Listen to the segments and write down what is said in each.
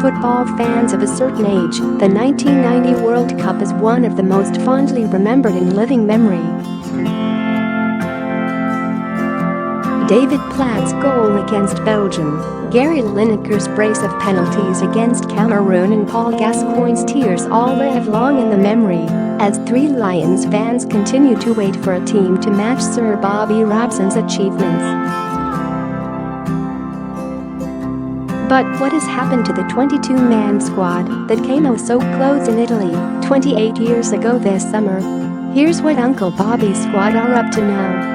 football fans of a certain age, the 1990 World Cup is one of the most fondly remembered in living memory. David Platt's goal against Belgium, Gary Lineker's brace of penalties against Cameroon and Paul Gascoigne's tears all live long in the memory, as Three Lions fans continue to wait for a team to match Sir Bobby Robson's achievements. But what has happened to the 22-man squad that came oh so close in Italy 28 years ago this summer? Here's what Uncle Bobby's squad are up to now.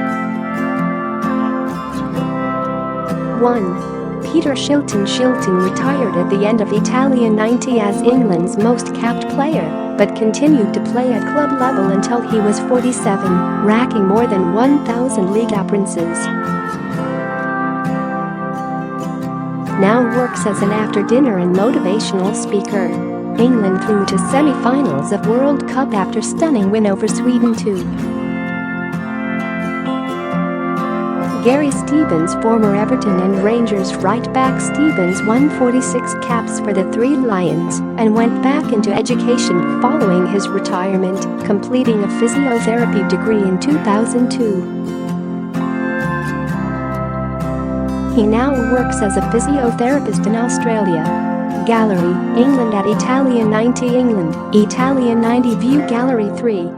1. Peter Shilton Shilton retired at the end of Italia 90 as England's most capped player, but continued to play at club level until he was 47, racking more than 1,000 league appearances. Now works as an after-dinner and motivational speaker. England through to semi-finals of World Cup after stunning win over Sweden 2. Gary Stevens, former Everton and Rangers right-back Stevens won 46 caps for the Three Lions and went back into education following his retirement, completing a physiotherapy degree in 2002. He now works as a physiotherapist in Australia. Gallery, England at Italia 90 England, Italia 90 View Gallery 3.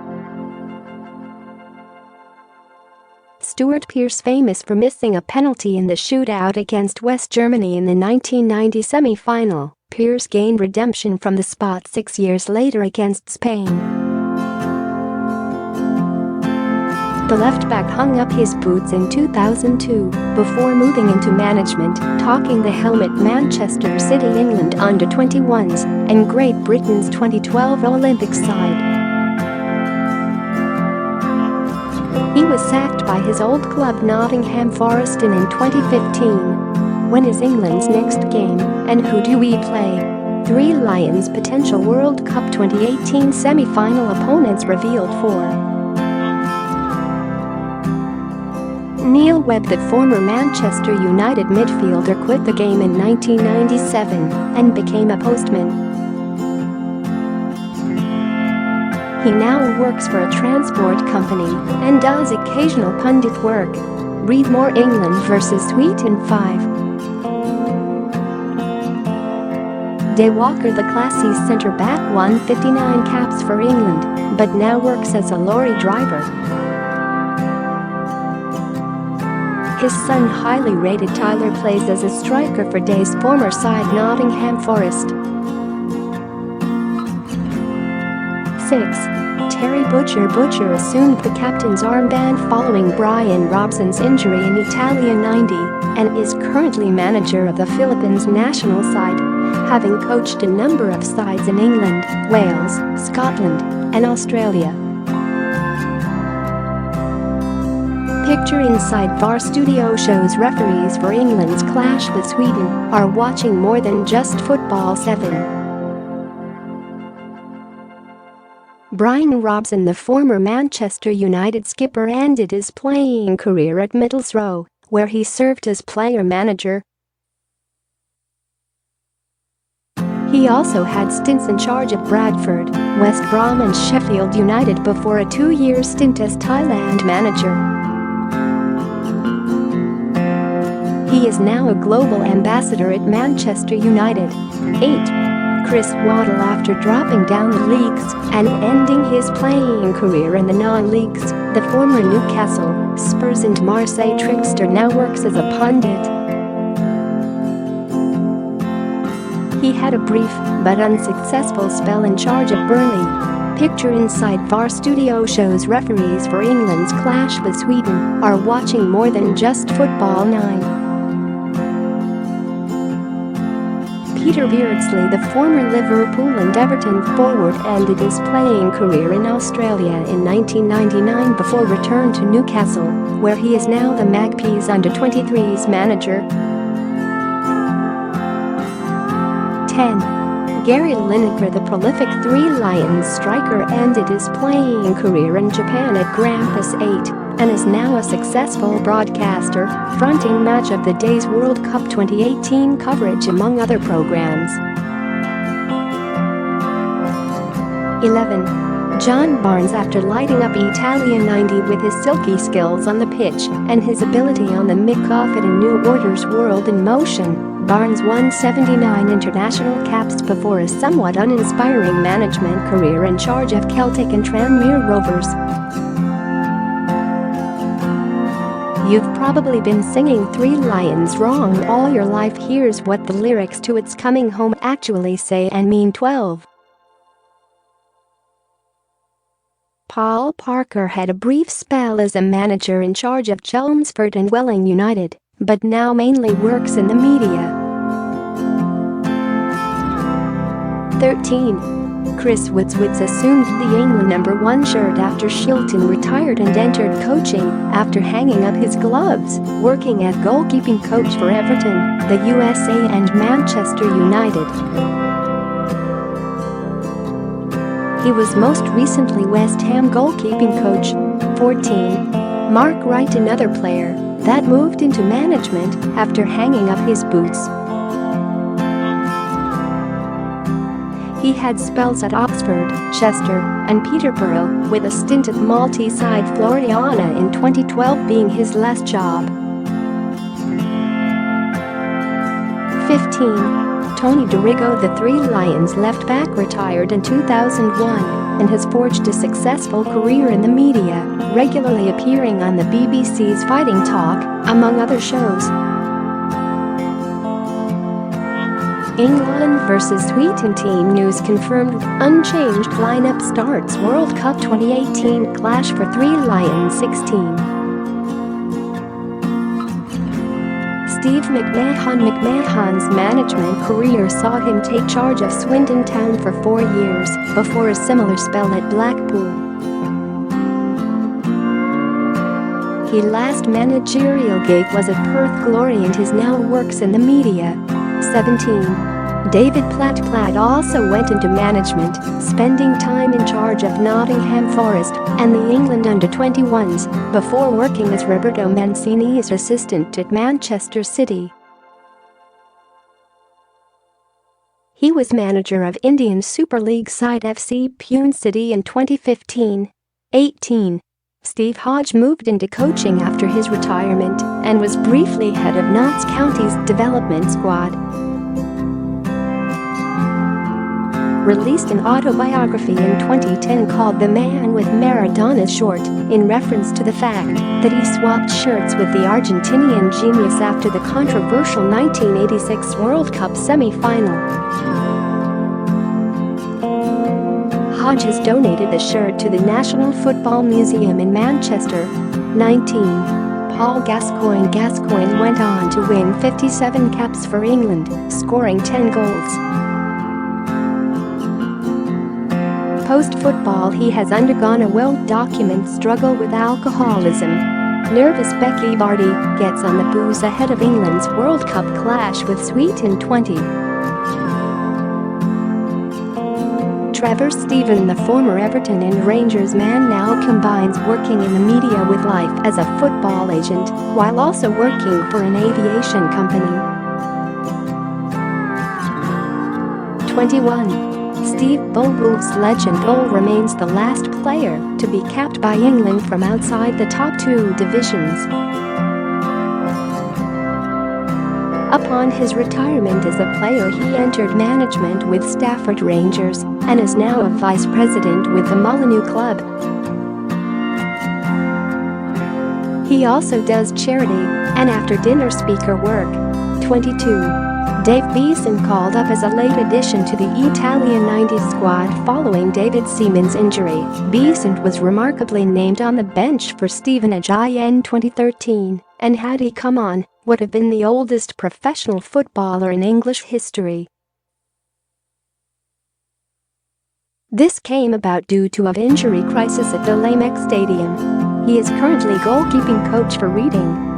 Stuart Pearce famous for missing a penalty in the shootout against West Germany in the 1990 semi-final, Pearce gained redemption from the spot 6 years later against Spain. The left-back hung up his boots in 2002 before moving into management, talking the helm at Manchester City England Under-21s and Great Britain's 2012 Olympic side. He was sacked by his old club Nottingham Forest in 2015. When is England's next game, and who do we play? Three Lions' potential World Cup 2018 semi-final opponents revealed for. Neil Webb, the former Manchester United midfielder, quit the game in 1997 and became a postman. He now works for a transport company and does occasional pundit work. Read more. England vs Sweden 5. Day Walker, the classy centre-back, won 59 caps for England, but now works as a lorry driver. His son, highly rated Tyler, plays as a striker for Day's former side Nottingham Forest. 6. Terry Butcher assumed the captain's armband following Bryan Robson's injury in Italia 90 and is currently manager of the Philippines national side, having coached a number of sides in England, Wales, Scotland, and Australia. Picture inside VAR studio shows referees for England's clash with Sweden are watching more than just football. 7. Bryan Robson, the former Manchester United skipper, ended his playing career at Middlesrough, where he served as player-manager. He also had stints in charge of Bradford, West Brom and Sheffield United before a 2-year stint as Thailand manager. He is now a global ambassador at Manchester United. 8. Chris Waddle, after dropping down the leagues and ending his playing career in the non-leagues, the former Newcastle, Spurs and Marseille trickster now works as a pundit. He had a brief but unsuccessful spell in charge of Burnley. Picture inside VAR studio shows referees for England's clash with Sweden are watching more than just football. 9. Peter Beardsley, the former Liverpool and Everton forward, ended his playing career in Australia in 1999 before return to Newcastle, where he is now the Magpies Under-23s manager. 10. Gary Lineker, the prolific Three Lions striker, ended his playing career in Japan at Grampus 8 and is now a successful broadcaster, fronting Match of the Day's World Cup 2018 coverage among other programs. 11. John Barnes. After lighting up Italia 90 with his silky skills on the pitch and his ability on the mic-off at a new order's world in motion, Barnes won 79 international caps before a somewhat uninspiring management career in charge of Celtic and Tranmere Rovers. You've probably been singing Three Lions wrong all your life. Here's what the lyrics to It's Coming Home actually say and mean. 12. Paul Parker had a brief spell as a manager in charge of Chelmsford and Welling United, but now mainly works in the media. 13. Chris Waddle assumed the England #1 shirt after Shilton retired and entered coaching after hanging up his gloves, working as goalkeeping coach for Everton, the USA and Manchester United. He was most recently West Ham goalkeeping coach. 14. Mark Wright, another player that moved into management after hanging up his boots. He had spells at Oxford, Chester, and Peterborough, with a stint at Maltese side Floriana in 2012 being his last job. 15. Tony Dorigo, the Three Lions left back, retired in 2001 and has forged a successful career in the media, regularly appearing on the BBC's Fighting Talk, among other shows. England vs Sweden. Team news confirmed unchanged lineup starts World Cup 2018 clash for Three Lions. 16. Steve McMahon's management career saw him take charge of Swindon Town for 4 years before a similar spell at Blackpool. His last managerial gig was at Perth Glory and he now works in the media. 17. David Platt also went into management, spending time in charge of Nottingham Forest and the England Under-21s before working as Roberto Mancini's assistant at Manchester City. He was manager of Indian Super League side FC Pune City in 2015. 18. Steve Hodge moved into coaching after his retirement and was briefly head of Notts County's development squad. Released an autobiography in 2010 called The Man with Maradona's Short, in reference to the fact that he swapped shirts with the Argentinian genius after the controversial 1986 World Cup semi-final. Hodge has donated the shirt to the National Football Museum in Manchester. 19. Paul Gascoigne. Gascoigne went on to win 57 caps for England, scoring 10 goals. Post-football, he has undergone a well-documented struggle with alcoholism. Nervous Becky Vardy gets on the booze ahead of England's World Cup clash with Sweden. 20. Trevor Steven, the former Everton and Rangers man, now combines working in the media with life as a football agent, while also working for an aviation company. 21. Steve Wolves legend Bull remains the last player to be capped by England from outside the top 2 divisions. Upon his retirement as a player, he entered management with Stafford Rangers and is now a vice president with the Molineux club. He also does charity and after-dinner speaker work. 22. Dave Beeson called up as a late addition to the Italian 90s squad following David Seaman's injury. Beeson was remarkably named on the bench for Stevenage in 2013, and had he come on, would have been the oldest professional footballer in English history. This came about due to an injury crisis at the Lamex Stadium. He is currently goalkeeping coach for Reading.